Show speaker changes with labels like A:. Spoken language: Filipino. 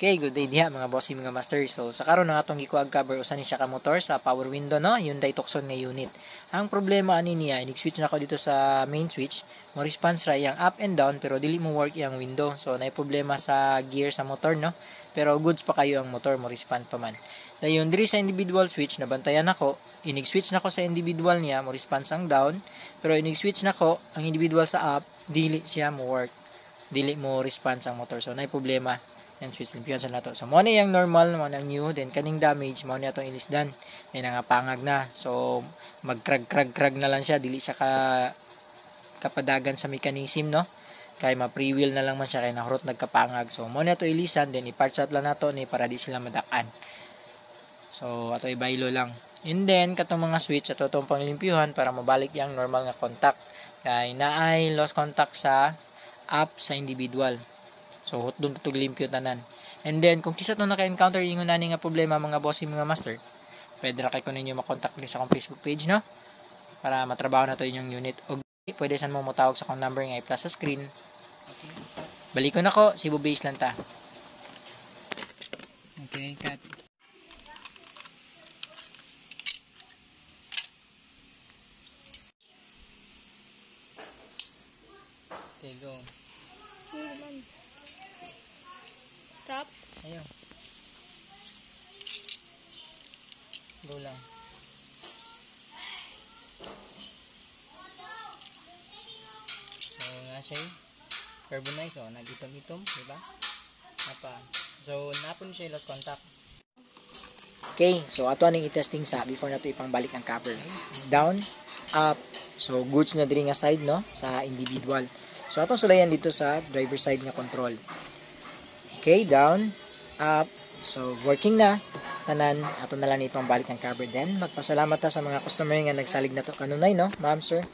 A: Okay, good day diha mga bossy mga master. So sa karon nga atong gikuag cover usa ni siya ka motor sa power window no, Hyundai Tucson nga unit. Ang problema ani niya, inig-switch na ko dito sa main switch, mo response ra yang up and down pero dili mo work yang window. So nay problema sa gear sa motor no. Pero goods pa kayo ang motor mo respond pa man. Dayon diri sa individual switch nabantayan nako, inig-switch nako sa individual niya mo response ang down, pero inig-switch nako ang individual sa up, dili siya mo work. Dili mo response ang motor. So nay problema. Yan, switch limpiyon sa nato. So, mo na yung normal, mo na new, then kaning damage, mo na itong inisdan. Yan, nangapangag na. So, mag-krag-krag-krag na lang siya. Dili siya kapadagan sa mechanism, no? Kaya ma-pre-wheel na lang man siya, kaya nahurot nagkapangag. So, mo na ito ilisan, then i-parts out lang nato ni para di sila madakan. So, ato ibaylo lang. And then, katong mga switch, ato itong panglimpyuhan para mabalik yung normal nga contact. Kaya naay lost contact sa up sa individual. So, hotdog ito limpyo tanan. And then, kung kisa ito naka-encounter yung nani nga problema mga bossy mga master, pwede na kayo ko ninyo makontak rin sa akong Facebook page, no? Para matrabaho na ito yung unit. O pwede saan mo matawag sa akong number nga i-plus sa screen. Balik ko na ko, Cebu base lang ta. Okay, cut. Okay, go.
B: Stop.
A: Ayaw. Go lang. So, nga siya carbonize, o, nag-itom-itom, diba? Apa. So, napon siya lost contact. Okay, so ato aning i-testing sa before nato ipangbalik ang cover. Down, up. So, goods na diri nga side, no? Sa individual. So, atong sulayan dito sa driver side nga control. Okay, down, up. So, working na. Tanan, ato na lang ipangbalik ang cover. Then, magpasalamat ta sa mga customer nga nagsalig na to kanunay, no? Ma'am, sir.